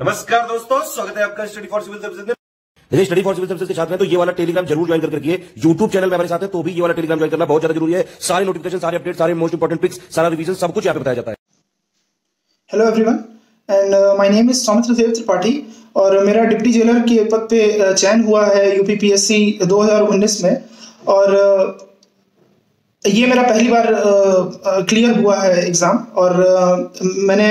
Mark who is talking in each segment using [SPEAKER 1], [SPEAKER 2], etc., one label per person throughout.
[SPEAKER 1] नमस्कार दोस्तों, स्वागत है आपका स्टडी फॉर सिविल सर्विसेज में। यदि स्टडी फॉर सिविल सर्विसेज के छात्र हैं तो ये वाला टेलीग्राम जरूर ज्वाइन करके रखिए। यूट्यूब चैनल में हमारे साथ है तो भी ये वाला टेलीग्राम ज्वाइन करना बहुत ज्यादा जरूरी है। सारे नोटिफिकेशन, सारे अपडेट, सारे मोस्ट इंपोर्टेंट पिक्स, सारा रिवीजन सब कुछ यहाँ पे बताया जाता है।
[SPEAKER 2] Hello everyone and my name is Saumitra Dev Tripathi और मेरा डिप्टी जेलर के पद पे चयन हुआ है यूपीपीएससी 2019 में। और ये मेरा पहली बार क्लियर हुआ है एग्ज़ाम। और मैंने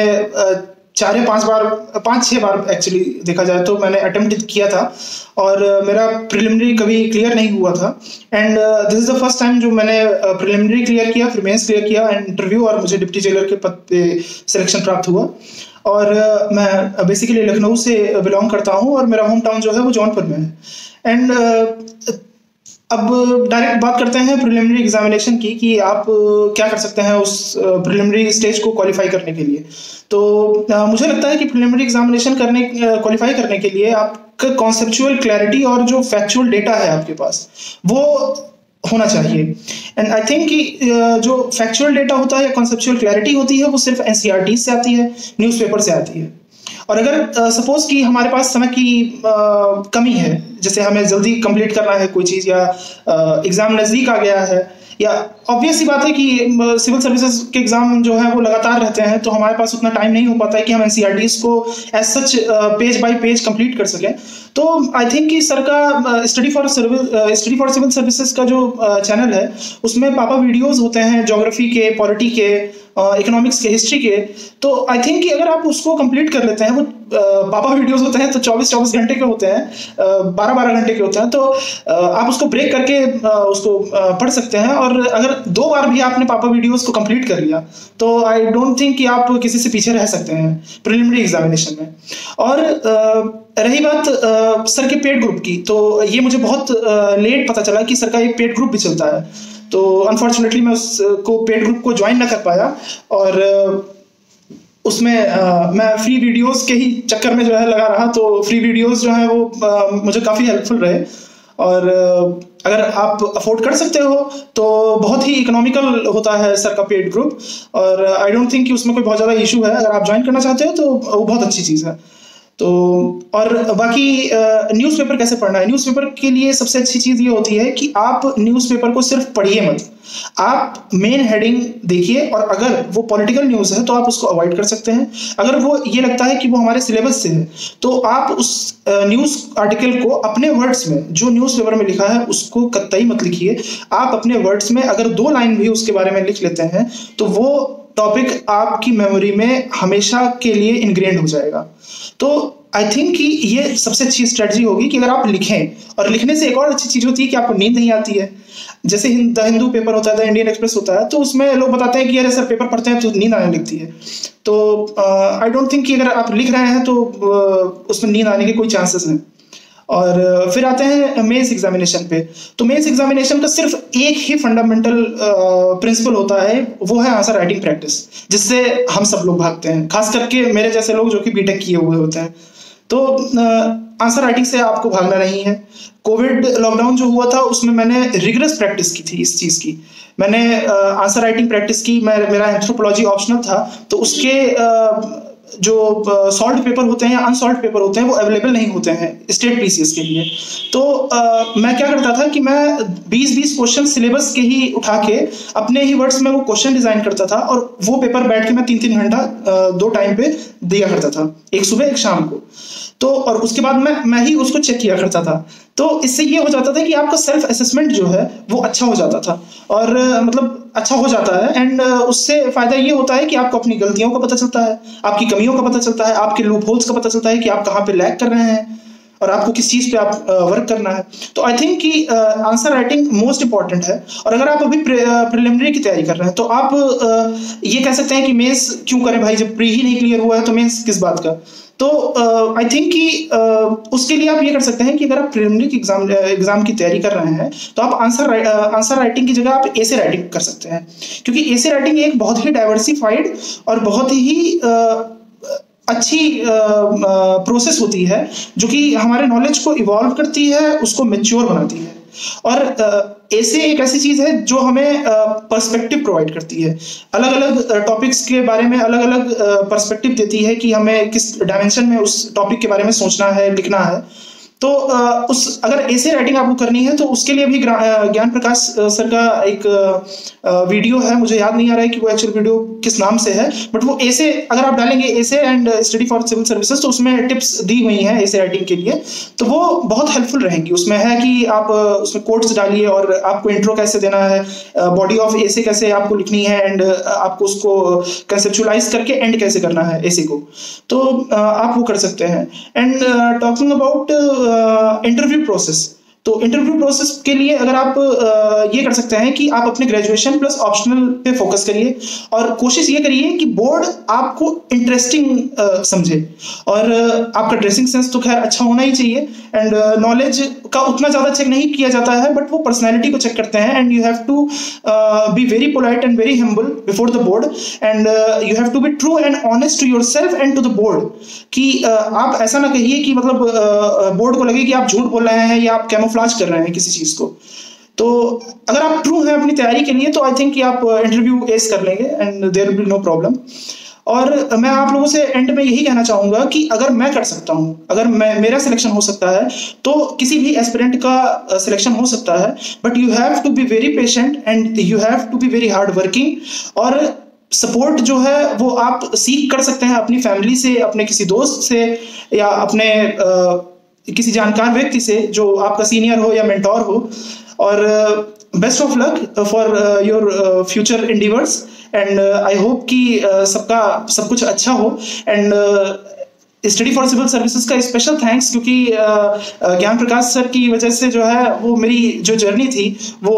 [SPEAKER 2] 5-6 बार एक्चुअली देखा जाए तो मैंने अटेम्प्ट किया था और मेरा प्रिलिमिनरी कभी क्लियर नहीं हुआ था। And this is the first time जो मैंने प्रिलिमिनरी क्लियर किया, फिर मेंस क्लियर किया एंड इंटरव्यू, और मुझे डिप्टी जेलर के पद पे सिलेक्शन प्राप्त हुआ। और मैं बेसिकली लखनऊ से बिलोंग करता हूँ और मेरा होम टाउन जो है वो जौनपुर में है। एंड अब डायरेक्ट बात करते हैं प्रिलिमिनरी एग्जामिनेशन की कि आप क्या कर सकते हैं उस प्रिलिमिनरी स्टेज को क्वालिफाई करने के लिए। तो मुझे लगता है कि प्रिलिमिनरी एग्जामिनेशन क्वालिफाई करने के लिए आपका कॉन्सेप्चुअल क्लैरिटी और जो फैक्चुअल डेटा है आपके पास वो होना चाहिए। एंड आई थिंक कि जो फैक्चुअल डेटा होता है या कॉन्सेप्चुअल क्लैरिटी होती है वो सिर्फ एनसीईआरटी से आती है, न्यूज़पेपर से आती है। और अगर सपोज कि हमारे पास समय की कमी है, जैसे हमें जल्दी कंप्लीट करना है कोई चीज़ या एग्ज़ाम नज़दीक आ गया है, या ऑब्वियस सी बात है कि सिविल सर्विसेज के एग्ज़ाम जो है वो लगातार रहते हैं तो हमारे पास उतना टाइम नहीं हो पाता है कि हम एनसीईआरटीज़ को as such page by page complete कर सकें। तो आई थिंक कि सर का स्टडी फॉर सिविल सर्विसेज का जो चैनल है उसमें पापा वीडियोस होते हैं ज्योग्राफी के, पॉलिटी के, इकोनॉमिक्स के, हिस्ट्री के। तो आई थिंक कि अगर आप उसको कंप्लीट कर लेते हैं, वो पापा वीडियोस होते हैं तो 24 घंटे के होते हैं, 12 घंटे के होते हैं, तो आप उसको ब्रेक करके उसको पढ़ सकते हैं। और अगर 2 बार भी आपने पापा वीडियोस को कंप्लीट कर लिया तो आई डोंट थिंक कि आप किसी से पीछे रह सकते हैं प्रिलिमिनरी एग्जामिनेशन में। और रही बात सर के पेड ग्रुप की, तो ये मुझे बहुत लेट पता चला कि सर का एक पेड ग्रुप भी चलता है। तो अनफॉर्चुनेटली मैं उसको पेड ग्रुप को ज्वाइन ना कर पाया और उसमें मैं फ्री वीडियोस के ही चक्कर में जो है लगा रहा। तो फ्री वीडियोस जो है वो मुझे काफ़ी हेल्पफुल रहे। और अगर आप अफोर्ड कर सकते हो तो बहुत ही इकोनॉमिकल होता है सर का पेड ग्रुप, और आई डोंट थिंक कि उसमें कोई बहुत ज़्यादा इशू है। अगर आप ज्वाइन करना चाहते हो तो वो बहुत अच्छी चीज़ है। तो और बाकी न्यूज़पेपर कैसे पढ़ना है, न्यूज़पेपर के लिए सबसे अच्छी चीज़ ये होती है कि आप न्यूज़पेपर को सिर्फ पढ़िए मत, आप मेन हेडिंग देखिए। और अगर वो पॉलिटिकल न्यूज़ है तो आप उसको अवॉइड कर सकते हैं। अगर वो ये लगता है कि वो हमारे सिलेबस से है तो आप उस न्यूज़ आर्टिकल को अपने वर्ड्स में, जो न्यूज़पेपर में लिखा है उसको कतई मत लिखिए। आप अपने वर्ड्स में अगर 2 लाइन भी उसके बारे में लिख लेते हैं तो वो टॉपिक आपकी मेमोरी में हमेशा के लिए इनग्रेन्ड हो जाएगा। तो आई थिंक कि ये सबसे अच्छी स्ट्रेटजी होगी कि अगर आप लिखें। और लिखने से एक और अच्छी चीज़ होती है कि आपको नींद नहीं आती है। जैसे द हिंदू पेपर होता है, द इंडियन एक्सप्रेस होता है, तो उसमें लोग बताते हैं कि अरे सर पेपर पढ़ते हैं तो नींद आने लगती है। तो आई डोंट थिंक कि अगर आप लिख रहे हैं तो उसमें नींद आने के कोई चांसेस हैं। और फिर आते हैं मेंस एग्जामिनेशन पे। तो मेंस एग्जामिनेशन का सिर्फ एक ही फंडामेंटल प्रिंसिपल होता है, वो है आंसर राइटिंग प्रैक्टिस, जिससे हम सब लोग भागते हैं, खास करके मेरे जैसे लोग जो कि बीटेक किए हुए होते हैं। तो आंसर राइटिंग से आपको भागना नहीं है। कोविड लॉकडाउन जो हुआ था उसमें मैंने रिगरस प्रैक्टिस की थी इस चीज़ की। मैंने आंसर राइटिंग प्रैक्टिस की। मेरा एंथ्रोपोलॉजी ऑप्शनल था तो उसके जो सॉल्व पेपर होते हैं या अनसॉल्व पेपर होते हैं वो अवेलेबल नहीं होते हैं स्टेट पीसीएस के लिए। तो मैं क्या करता था कि मैं 20-20 क्वेश्चन सिलेबस के ही उठा के अपने ही वर्ड्स में वो क्वेश्चन डिजाइन करता था और वो पेपर बैठ के मैं 3-3 घंटा 2 टाइम पे दिया करता था, एक सुबह एक शाम को। तो और उसके बाद मैं ही उसको चेक किया करता था। तो इससे ये हो जाता था कि आपका सेल्फ असेसमेंट जो है वो अच्छा हो जाता था और मतलब अच्छा हो जाता है। एंड उससे फ़ायदा ये होता है कि आपको अपनी गलतियों का पता चलता है, आपकी कमियों का पता चलता है, आपके लूप होल्स का पता चलता है कि आप कहाँ पे लैग कर रहे हैं और आपको किस चीज़ पे आप वर्क करना है। तो आई थिंक कि आंसर राइटिंग मोस्ट इंपॉर्टेंट है। और अगर आप अभी प्रिलिमिनरी की तैयारी कर रहे हैं तो आप ये कह सकते हैं कि मेंस क्यों करें भाई, जब प्री ही नहीं क्लियर हुआ है तो मेंस किस बात का। तो आई थिंक कि उसके लिए आप ये कर सकते हैं कि अगर आप प्रिलिमिनरी की एग्जाम की तैयारी कर रहे हैं तो आप आंसर राइटिंग की जगह आप एसे राइटिंग कर सकते हैं, क्योंकि एसे राइटिंग एक बहुत ही डाइवर्सिफाइड और बहुत ही अच्छी प्रोसेस होती है जो कि हमारे नॉलेज को इवॉल्व करती है, उसको मैच्योर बनाती है। और ऐसे एक ऐसी चीज है जो हमें पर्सपेक्टिव प्रोवाइड करती है, अलग अलग टॉपिक्स के बारे में अलग अलग पर्सपेक्टिव देती है कि हमें किस डायमेंशन में उस टॉपिक के बारे में सोचना है, लिखना है। तो उस अगर ऐसे राइटिंग आपको करनी है तो उसके लिए भी ज्ञान प्रकाश सर का एक वीडियो है, मुझे याद नहीं आ रहा है कि वो एक्चुअल वीडियो किस नाम से है, बट वो ऐसे अगर आप डालेंगे ऐसे and study for civil services तो उसमें टिप्स दी हुई हैं ऐसे राइटिंग के लिए, तो वो बहुत हेल्पफुल रहेंगी। उसमें है कि आप उसमें कोट्स डालिए और आपको इंट्रो कैसे देना है, बॉडी ऑफ ऐसे कैसे आपको लिखनी है एंड आपको उसको कंसेप्चुअलाइज करके एंड कैसे करना है ऐसे को, तो आप वो कर सकते हैं। And talking about interview process, तो इंटरव्यू प्रोसेस के लिए अगर आप ये कर सकते हैं कि आप अपने ग्रेजुएशन प्लस ऑप्शनल पे फोकस करिए और कोशिश ये करिए कि बोर्ड आपको इंटरेस्टिंग समझे, और आपका ड्रेसिंग सेंस तो खैर अच्छा होना ही चाहिए एंड नॉलेज का उतना ज़्यादा चेक नहीं किया जाता है, बट वो पर्सनैलिटी को चेक करते हैं and you have to be very polite and very humble before the board and you have to be true and honest to yourself and to the board, कि आप ऐसा ना कहिए कि मतलब बोर्ड को लगे कि आप झूठ बोल रहे हैं या आप कैमोफ्लेज कर रहे हैं किसी चीज को। तो अगर आप ट्रू हैं अपनी तैयारी के लिए तो आई थिंक कि आप इंटरव्यू एस कर लेंगे and there will be no problem. और मैं आप लोगों से एंड में यही कहना चाहूंगा कि अगर मैं कर सकता हूं, अगर मेरा सिलेक्शन हो सकता है तो किसी भी एस्पिरेंट का सिलेक्शन हो सकता है, but you have to be very patient and you have to be very hard working. और सपोर्ट जो है वो आप सीख कर सकते हैं अपनी फैमिली से, अपने किसी दोस्त से या अपने किसी जानकार व्यक्ति से जो आपका सीनियर हो या मेंटोर हो। और best of luck for your future endeavours and I hope कि सबका सब कुछ अच्छा हो। And study for civil services का स्पेशल थैंक्स, क्योंकि ज्ञान प्रकाश सर की वजह से जो है वो मेरी जो जर्नी थी वो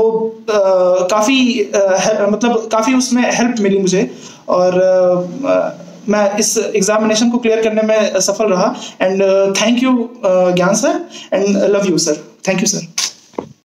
[SPEAKER 2] काफ़ी उसमें हेल्प मिली मुझे, और मैं इस एग्जामिनेशन को क्लियर करने में सफल रहा। एंड थैंक यू ज्ञान sir and love you sir, thank you sir.